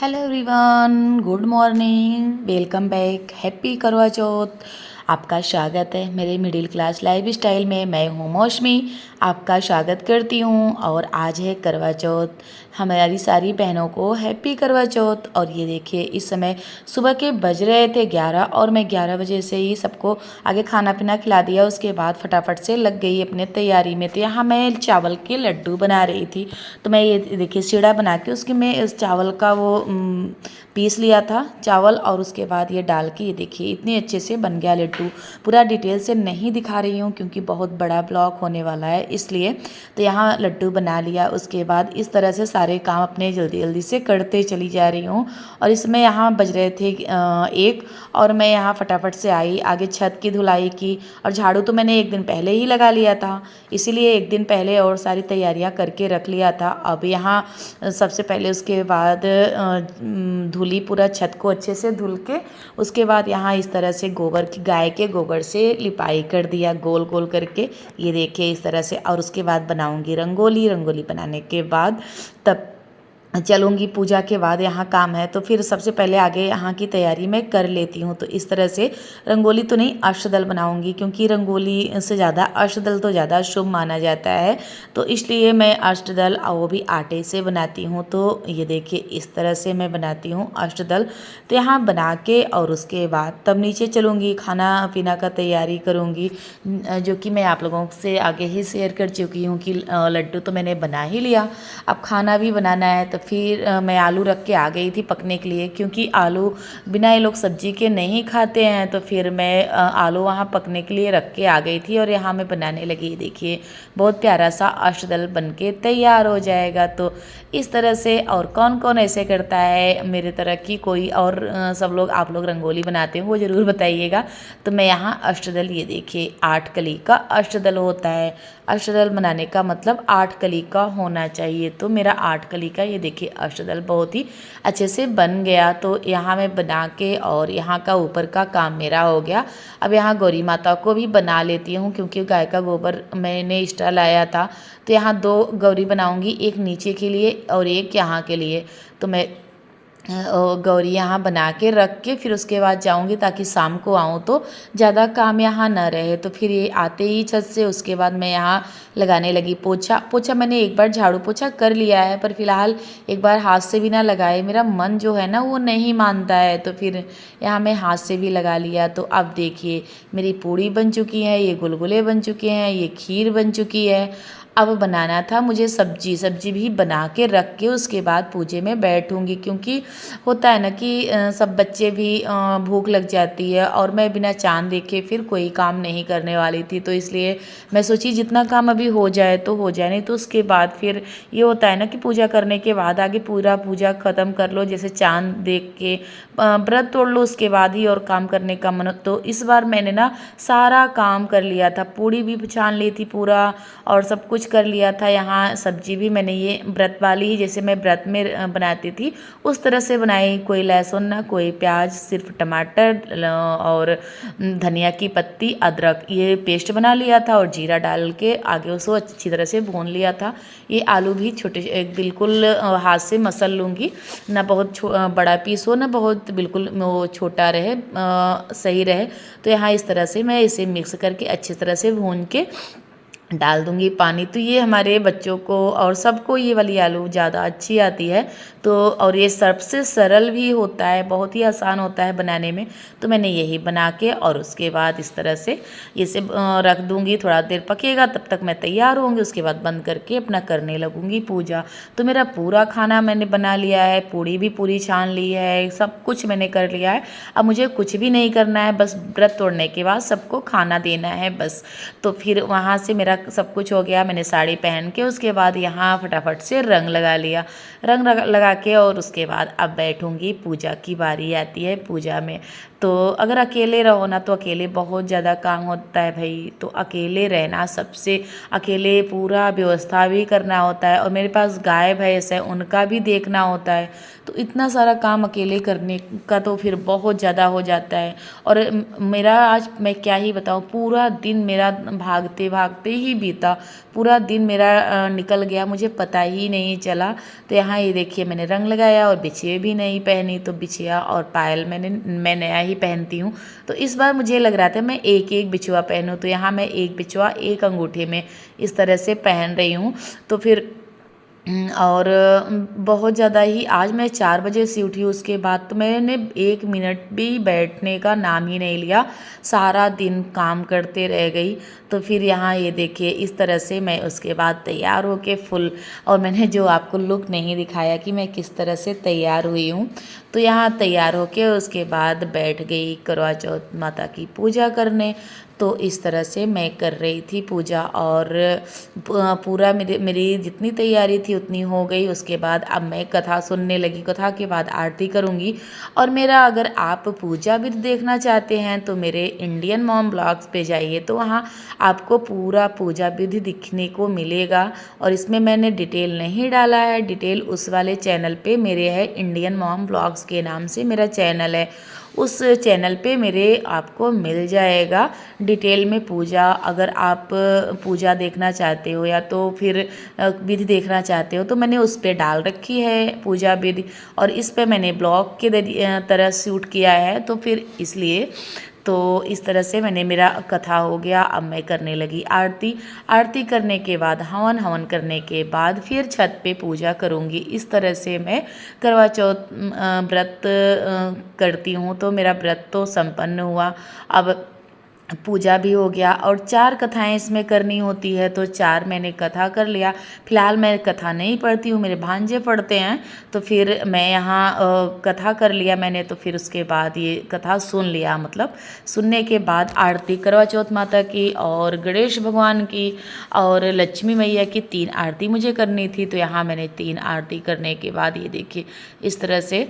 Hello everyone, good morning, welcome back, happy करवा चौथ। आपका स्वागत है मेरे मिडिल क्लास लाइफ स्टाइल में। मैं हूँ मौसमी, आपका स्वागत करती हूँ। और आज है करवा चौथ। हमारी सारी बहनों को हैप्पी करवा चौथ। और ये देखिए, इस समय सुबह के बज रहे थे 11 और मैं 11 बजे से ही सबको आगे खाना पीना खिला दिया। उसके बाद फटाफट से लग गई अपने तैयारी में। तो यहाँ मैं चावल के लड्डू बना रही थी। तो मैं ये देखिए सीढ़ा बना के उसके मैं इस चावल का वो पीस लिया था चावल, और उसके बाद ये डाल के ये देखिए इतने अच्छे से बन गया लड्डू। पूरा डिटेल से नहीं दिखा रही हूँ क्योंकि बहुत बड़ा ब्लॉग होने वाला है इसलिए। तो यहाँ लड्डू बना लिया, उसके बाद इस तरह से सारे काम अपने जल्दी जल्दी से करते चली जा रही हूँ। और इसमें यहाँ बज रहे थे 1 और मैं यहाँ फटाफट से आई, आगे छत की धुलाई की। और झाड़ू तो मैंने एक दिन पहले ही लगा लिया था, इसीलिए एक दिन पहले और सारी तैयारियाँ करके रख लिया था। अब यहाँ सबसे पहले उसके बाद धुली पूरा छत को अच्छे से धुल के, उसके बाद यहाँ इस तरह से गोबर की गाय के गोबर से लिपाई कर दिया गोल गोल करके, ये देखिए इस तरह से। और उसके बाद बनाऊंगी रंगोली। रंगोली बनाने के बाद तब चलूँगी पूजा के बाद। यहाँ काम है तो फिर सबसे पहले आगे यहाँ की तैयारी मैं कर लेती हूँ। तो इस तरह से रंगोली तो नहीं, अष्टदल बनाऊँगी क्योंकि रंगोली से ज़्यादा अष्टदल तो ज़्यादा शुभ माना जाता है। तो इसलिए मैं अष्टदल और वो भी आटे से बनाती हूँ। तो ये देखिए इस तरह से मैं बनाती हूँ अष्टदल। तो यहाँ बना के और उसके बाद तब नीचे चलूँगी, खाना पीना का तैयारी करूँगी, जो कि मैं आप लोगों से आगे ही शेयर कर चुकी हूँ कि लड्डू तो मैंने बना ही लिया, अब खाना भी बनाना है। तो फिर मैं आलू रख के आ गई थी पकने के लिए, क्योंकि आलू बिना ये लोग सब्जी के नहीं खाते हैं। तो फिर मैं आलू वहाँ पकने के लिए रख के आ गई थी और यहाँ मैं बनाने लगी। देखिए बहुत प्यारा सा अष्टदल बन के तैयार हो जाएगा। तो इस तरह से। और कौन कौन ऐसे करता है मेरे तरह की कोई और सब लोग आप लोग रंगोली बनाते हो वो ज़रूर बताइएगा। तो मैं यहाँ अष्टदल, ये देखिए 8 कली का अष्टदल होता है। अष्टदल बनाने का मतलब 8 कली का होना चाहिए। तो मेरा 8 कली का ये देखिए अष्टदल बहुत ही अच्छे से बन गया। तो यहाँ मैं बना के और यहाँ का ऊपर का काम मेरा हो गया। अब यहाँ गौरी माता को भी बना लेती हूँ क्योंकि गाय का गोबर मैंने एक्स्ट्रा लाया था। तो यहाँ 2 गौरी बनाऊँगी, एक नीचे के लिए और एक यहाँ के लिए। तो मैं गौरी यहाँ बना के रख के फिर उसके बाद जाऊँगी ताकि शाम को आऊँ तो ज़्यादा काम यहाँ ना रहे। तो फिर ये आते ही छत से उसके बाद मैं यहाँ लगाने लगी पोछा। पोछा मैंने एक बार झाड़ू पोछा कर लिया है, पर फिलहाल एक बार हाथ से भी ना लगाए, मेरा मन जो है ना वो नहीं मानता है। तो फिर यहाँ मैं हाथ से भी लगा लिया। तो अब देखिए मेरी पूड़ी बन चुकी है, ये गुलगुले बन चुके हैं, ये खीर बन चुकी है। अब बनाना था मुझे सब्जी। सब्जी भी बना के रख के उसके बाद पूजे में बैठूंगी, क्योंकि होता है ना कि सब बच्चे भी भूख लग जाती है और मैं बिना चाँद देखे फिर कोई काम नहीं करने वाली थी। तो इसलिए मैं सोची जितना काम अभी हो जाए तो हो जाए, नहीं तो उसके बाद फिर ये होता है ना कि पूजा करने के बाद आगे पूरा पूजा ख़त्म कर लो, जैसे चाँद देख के व्रत तोड़ लो उसके बाद ही और काम करने का मन। तो इस बार मैंने ना सारा काम कर लिया था, पूड़ी भी छान ली थी पूरा और सब कुछ कर लिया था। यहाँ सब्जी भी मैंने ये व्रत वाली ही, जैसे मैं व्रत में बनाती थी उस तरह से बनाई। कोई लहसुन ना कोई प्याज, सिर्फ टमाटर और धनिया की पत्ती, अदरक, ये पेस्ट बना लिया था और जीरा डाल के आगे उसको अच्छी तरह से भून लिया था। ये आलू भी छोटे बिल्कुल हाथ से मसल लूँगी, ना बहुत बड़ा पीस हो ना बहुत बिल्कुल वो छोटा रहे, सही रहे। तो यहाँ इस तरह से मैं इसे मिक्स करके अच्छी तरह से भून के डाल दूंगी पानी। तो ये हमारे बच्चों को और सबको ये वाली आलू ज़्यादा अच्छी आती है। तो और ये सबसे सरल भी होता है, बहुत ही आसान होता है बनाने में। तो मैंने यही बना के और उसके बाद इस तरह से इसे रख दूंगी, थोड़ा देर पकेगा, तब तक मैं तैयार होंगी। उसके बाद बंद करके अपना करने लगूंगी पूजा। तो मेरा पूरा खाना मैंने बना लिया है, पूड़ी भी पूरी छान ली है, सब कुछ मैंने कर लिया है। अब मुझे कुछ भी नहीं करना है, बस व्रत तोड़ने के बाद सबको खाना देना है बस। तो फिर वहाँ से मेरा सब कुछ हो गया। मैंने साड़ी पहन के उसके बाद यहाँ फटाफट से रंग लगा लिया। रंग लगा के और उसके बाद अब बैठूंगी, पूजा की बारी आती है पूजा में। तो अगर अकेले रहो ना तो अकेले बहुत ज़्यादा काम होता है भाई। तो अकेले रहना सबसे, अकेले पूरा व्यवस्था भी करना होता है और मेरे पास गाय भैंस है उनका भी देखना होता है। तो इतना सारा काम अकेले करने का तो फिर बहुत ज़्यादा हो जाता है। और मेरा आज मैं क्या ही बताऊँ, पूरा दिन मेरा भागते भागते ही बीता। पूरा दिन मेरा निकल गया, मुझे पता ही नहीं चला। तो यहाँ ये देखिए मैंने रंग लगाया और बिछिया भी नहीं पहनी, तो बिछिया और पायल मैं नया ही पहनती हूँ। तो इस बार मुझे लग रहा था मैं एक एक बिछुआ पहनूँ, तो यहाँ मैं एक बिछुआ एक अंगूठे में इस तरह से पहन रही हूँ। तो फिर और बहुत ज़्यादा ही आज मैं 4 बजे से उठी, उसके बाद तो मैंने 1 मिनट भी बैठने का नाम ही नहीं लिया, सारा दिन काम करते रह गई। तो फिर यहाँ ये देखिए इस तरह से मैं उसके बाद तैयार होके फुल, और मैंने जो आपको लुक नहीं दिखाया कि मैं किस तरह से तैयार हुई हूँ। तो यहाँ तैयार होके उसके बाद बैठ गई करवा चौथ माता की पूजा करने। तो इस तरह से मैं कर रही थी पूजा, और पूरा मेरी जितनी तैयारी थी उतनी हो गई। उसके बाद अब मैं कथा सुनने लगी, कथा के बाद आरती करूँगी। और मेरा अगर आप पूजा विधि देखना चाहते हैं तो मेरे इंडियन मॉम ब्लॉग्स पे जाइए, तो वहाँ आपको पूरा पूजा विधि दिखने को मिलेगा। और इसमें मैंने डिटेल नहीं डाला है, डिटेल उस वाले चैनल पे मेरे है, इंडियन मॉम ब्लॉग्स के नाम से मेरा चैनल है, उस चैनल पे मेरे आपको मिल जाएगा डिटेल में पूजा। अगर आप पूजा देखना चाहते हो या तो फिर विधि देखना चाहते हो तो मैंने उस पे डाल रखी है पूजा विधि, और इस पे मैंने ब्लॉग के तरह शूट किया है। तो फिर इसलिए तो इस तरह से मैंने, मेरा कथा हो गया। अब मैं करने लगी आरती। आरती करने के बाद हवन करने के बाद फिर छत पे पूजा करूँगी। इस तरह से मैं करवा चौथ व्रत करती हूँ। तो मेरा व्रत तो संपन्न हुआ। अब पूजा भी हो गया और 4 कथाएं इसमें करनी होती है, तो 4 मैंने कथा कर लिया। फिलहाल मैं कथा नहीं पढ़ती हूँ, मेरे भांजे पढ़ते हैं। तो फिर मैं यहाँ कथा कर लिया मैंने। तो फिर उसके बाद ये कथा सुन लिया, मतलब सुनने के बाद आरती करवा चौथ माता की और गणेश भगवान की और लक्ष्मी मैया की 3 आरती मुझे करनी थी। तो यहाँ मैंने 3 आरती करने के बाद ये देखिए इस तरह से,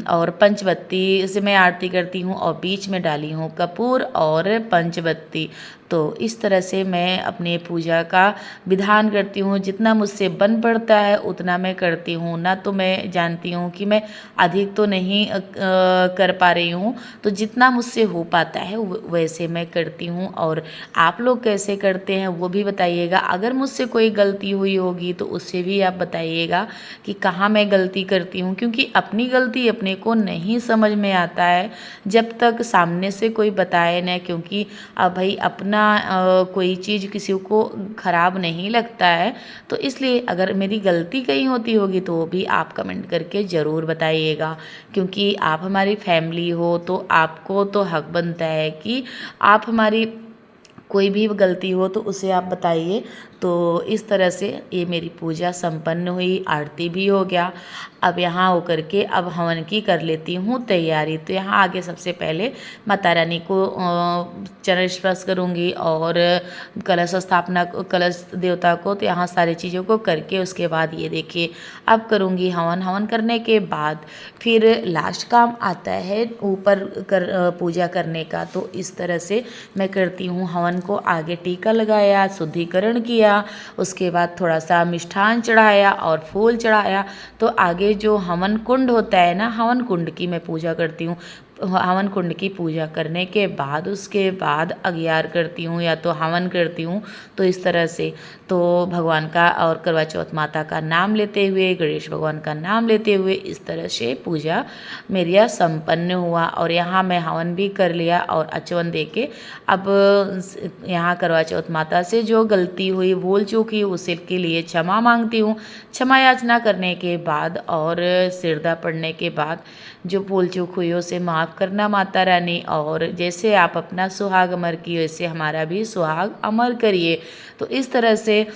और पंचबत्ती से मैं आरती करती हूँ और बीच में डाली हूँ कपूर और पंचबत्ती। तो इस तरह से मैं अपने पूजा का विधान करती हूँ। जितना मुझसे बन पड़ता है उतना मैं करती हूँ, ना तो मैं जानती हूँ कि मैं अधिक तो नहीं कर पा रही हूँ। तो जितना मुझसे हो पाता है वैसे मैं करती हूँ। और आप लोग कैसे करते हैं वो भी बताइएगा। अगर मुझसे कोई गलती हुई होगी तो उससे भी आप बताइएगा कि कहाँ मैं गलती करती हूँ, क्योंकि अपनी गलती अपने को नहीं समझ में आता है जब तक सामने से कोई बताए ना। क्योंकि अब भाई अपना कोई चीज़ किसी को ख़राब नहीं लगता है। तो इसलिए अगर मेरी गलती कहीं होती होगी तो वो भी आप कमेंट करके ज़रूर बताइएगा, क्योंकि आप हमारी फैमिली हो तो आपको तो हक बनता है कि आप हमारी कोई भी गलती हो तो उसे आप बताइए। तो इस तरह से ये मेरी पूजा संपन्न हुई, आरती भी हो गया। अब यहाँ होकर के अब हवन की कर लेती हूँ तैयारी। तो यहाँ आगे सबसे पहले माता रानी को चरण स्पर्श करूँगी और कलश स्थापना, कलश देवता को, तो यहाँ सारी चीज़ों को करके उसके बाद ये देखिए अब करूँगी हवन। हवन करने के बाद फिर लास्ट काम आता है ऊपर पूजा करने का। तो इस तरह से मैं करती हूँ। हवन को आगे टीका लगाया, शुद्धिकरण किया, उसके बाद थोड़ा सा मिष्ठान चढ़ाया और फूल चढ़ाया। तो आगे जो हवन कुंड होता है ना, हवन कुंड की मैं पूजा करती हूँ। हवन कुंड की पूजा करने के बाद उसके बाद अग्यार करती हूँ या तो हवन करती हूँ। तो इस तरह से तो भगवान का और करवा चौथ माता का नाम लेते हुए, गणेश भगवान का नाम लेते हुए इस तरह से पूजा मेरी संपन्न हुआ। और यहाँ मैं हवन भी कर लिया और अचवन दे के अब यहाँ करवा चौथ माता से जो गलती हुई, भूल चूक हुई, उसे के लिए क्षमा मांगती हूँ। क्षमा याचना करने के बाद और सिरदा पड़ने के बाद जो भूल चूक हुई उसे माफ़ करना माता रानी। और जैसे आप अपना सुहाग अमर किए वैसे हमारा भी सुहाग अमर करिए। तो इस तरह से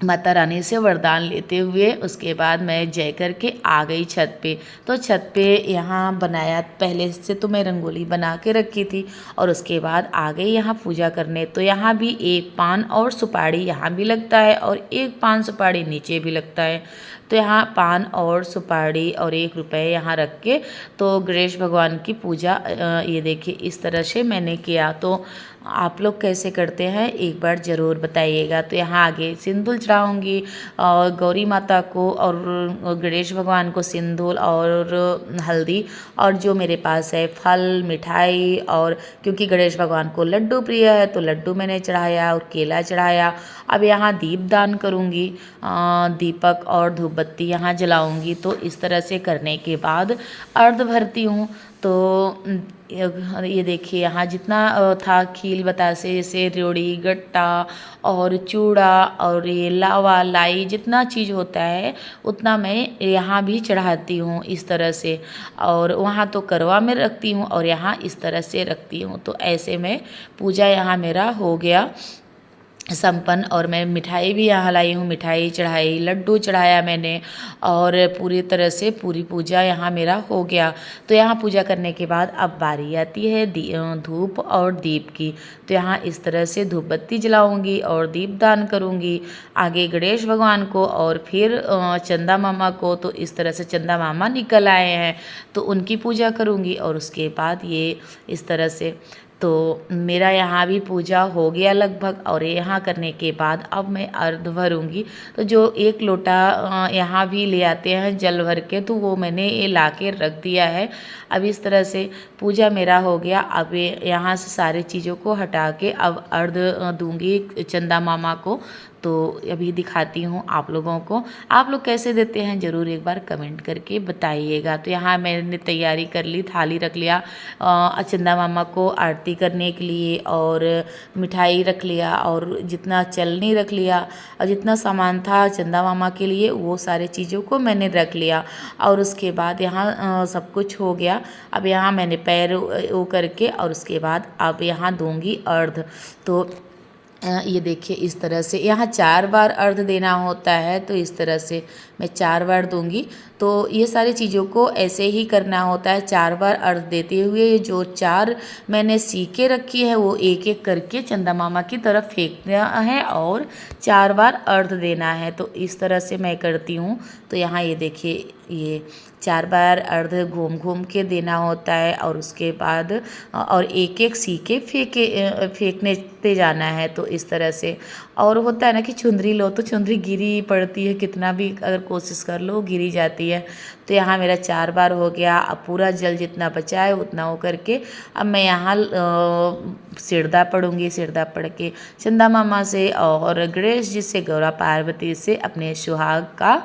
माता रानी से वरदान लेते हुए उसके बाद मैं जय करके आ गई छत पे। तो छत पे यहाँ बनाया, पहले से तो मैं रंगोली बना के रखी थी और उसके बाद आ गई यहाँ पूजा करने। तो यहाँ भी एक पान और सुपारी यहाँ भी लगता है और एक पान सुपारी नीचे भी लगता है। तो यहाँ पान और सुपारी और 1 रुपये यहाँ रख के तो गणेश भगवान की पूजा ये देखिए इस तरह से मैंने किया। तो आप लोग कैसे करते हैं एक बार ज़रूर बताइएगा। तो यहाँ आगे सिंदूर चढ़ाऊँगी और गौरी माता को और गणेश भगवान को सिंदूर और हल्दी और जो मेरे पास है फल मिठाई, और क्योंकि गणेश भगवान को लड्डू प्रिय है तो लड्डू मैंने चढ़ाया और केला चढ़ाया। अब यहाँ दीपदान करूँगी, दीपक और धूप बत्ती यहाँ जलाऊँगी। तो इस तरह से करने के बाद अर्घ भरती हूँ। तो ये देखिए यहाँ जितना था खील बतासे जैसे रेवड़ी गट्टा और चूड़ा और ये लावा लाई जितना चीज़ होता है उतना मैं यहाँ भी चढ़ाती हूँ इस तरह से। और वहाँ तो करवा में रखती हूँ और यहाँ इस तरह से रखती हूँ। तो ऐसे में पूजा यहाँ मेरा हो गया संपन्न। और मैं मिठाई भी यहाँ लाई हूँ, मिठाई चढ़ाई, लड्डू चढ़ाया मैंने और पूरी तरह से पूरी पूजा यहाँ मेरा हो गया। तो यहाँ पूजा करने के बाद अब बारी आती है धूप और दीप की। तो यहाँ इस तरह से धूप बत्ती जलाऊँगी और दीपदान करूँगी आगे गणेश भगवान को और फिर चंदा मामा को। तो इस तरह से चंदा मामा निकल आए हैं तो उनकी पूजा करूँगी और उसके बाद ये इस तरह से तो मेरा यहाँ भी पूजा हो गया लगभग। और यहाँ करने के बाद अब मैं अर्घ भरूँगी। तो जो 1 लोटा यहाँ भी ले आते हैं जल भर के तो वो मैंने ये ला के रख दिया है। अब इस तरह से पूजा मेरा हो गया। अब यहाँ से सारी चीज़ों को हटा के अब अर्घ दूँगी चंदा मामा को। तो अभी दिखाती हूँ आप लोगों को। आप लोग कैसे देते हैं ज़रूर एक बार कमेंट करके बताइएगा। तो यहाँ मैंने तैयारी कर ली, थाली रख लिया चंदा मामा को आरती करने के लिए और मिठाई रख लिया और जितना चलनी रख लिया और जितना सामान था चंदा मामा के लिए वो सारे चीज़ों को मैंने रख लिया। और उसके बाद यहाँ सब कुछ हो गया। अब यहाँ मैंने पैर वो करके और उसके बाद अब यहाँ दूँगी अर्घ। तो ये देखिए इस तरह से यहाँ 4 बार अर्घ देना होता है। तो इस तरह से मैं 4 बार दूंगी। तो ये सारी चीज़ों को ऐसे ही करना होता है 4 बार अर्घ देते हुए। जो 4 मैंने सीके रखी है वो एक एक करके चंदा मामा की तरफ फेंकना है और 4 बार अर्घ देना है। तो इस तरह से मैं करती हूँ। तो यहाँ ये देखिए ये 4 बार अर्घ घूम घूम के देना होता है और उसके बाद और एक एक सीके फेंकने ते जाना है। तो इस तरह से और होता है ना कि चुंदरी लो तो चुंदरी गिरी पड़ती है, कितना भी अगर कोशिश कर लो गिरी जाती है। तो यहाँ मेरा 4 बार हो गया। अब पूरा जल जितना बचा है उतना हो करके अब मैं यहाँ सिरदा पढ़ूँगी। सिरदा पढ़ के चंदा मामा से और गणेश जी से गौरा पार्वती से अपने सुहाग का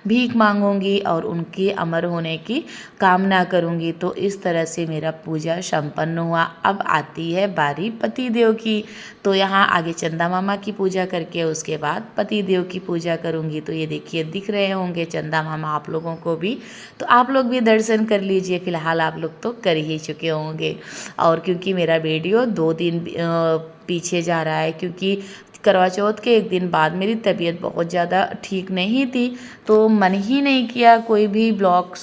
भीख मांगूंगी और उनकी अमर होने की कामना करूंगी। तो इस तरह से मेरा पूजा संपन्न हुआ। अब आती है बारी पति देव की। तो यहाँ आगे चंदा मामा की पूजा करके उसके बाद पति देव की पूजा करूंगी। तो ये देखिए दिख रहे होंगे चंदा मामा आप लोगों को भी। तो आप लोग भी दर्शन कर लीजिए। फिलहाल आप लोग तो कर ही चुके होंगे। और क्योंकि मेरा वीडियो 2 दिन पीछे जा रहा है क्योंकि करवा चौथ के 1 दिन बाद मेरी तबीयत बहुत ज़्यादा ठीक नहीं थी तो मन ही नहीं किया कोई भी ब्लॉग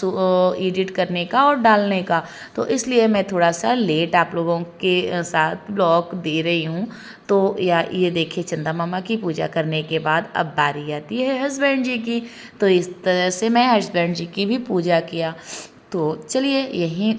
एडिट करने का और डालने का। तो इसलिए मैं थोड़ा सा लेट आप लोगों के साथ ब्लॉग दे रही हूँ। तो ये देखिए चंदा मामा की पूजा करने के बाद अब बारी आती है हस्बैंड जी की। तो इस तरह से मैं हस्बैंड जी की भी पूजा किया। तो चलिए यहीं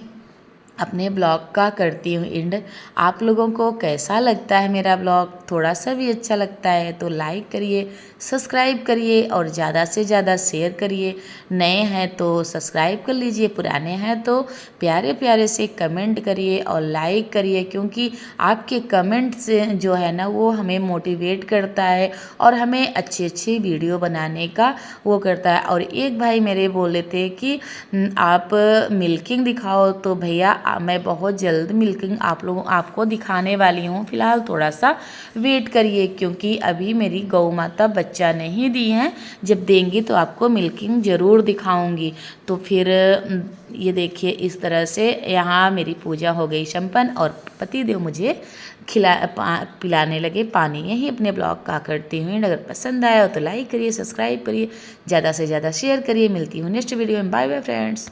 अपने ब्लॉग का करती हूँ एंड। आप लोगों को कैसा लगता है मेरा ब्लॉग? थोड़ा सा भी अच्छा लगता है तो लाइक करिए, सब्सक्राइब करिए और ज़्यादा से ज़्यादा शेयर करिए। नए हैं तो सब्सक्राइब कर लीजिए, पुराने हैं तो प्यारे प्यारे से कमेंट करिए और लाइक करिए क्योंकि आपके कमेंट से जो है ना वो हमें मोटिवेट करता है और हमें अच्छी अच्छी वीडियो बनाने का वो करता है। और एक भाई मेरे बोले थे कि आप मिल्किंग दिखाओ। तो भैया मैं बहुत जल्द मिल्किंग आपको दिखाने वाली हूँ। फिलहाल थोड़ा सा वेट करिए क्योंकि अभी मेरी गौ माता बच्चा नहीं दी हैं। जब देंगी तो आपको मिल्किंग ज़रूर दिखाऊंगी। तो फिर ये देखिए इस तरह से यहाँ मेरी पूजा हो गई संपन्न और पति देव मुझे पिलाने लगे पानी। यही अपने ब्लॉग का करती हूँ। अगर पसंद आया हो तो लाइक करिए, सब्सक्राइब करिए, ज़्यादा से ज़्यादा शेयर करिए। मिलती हूँ नेक्स्ट वीडियो में। Bye bye friends.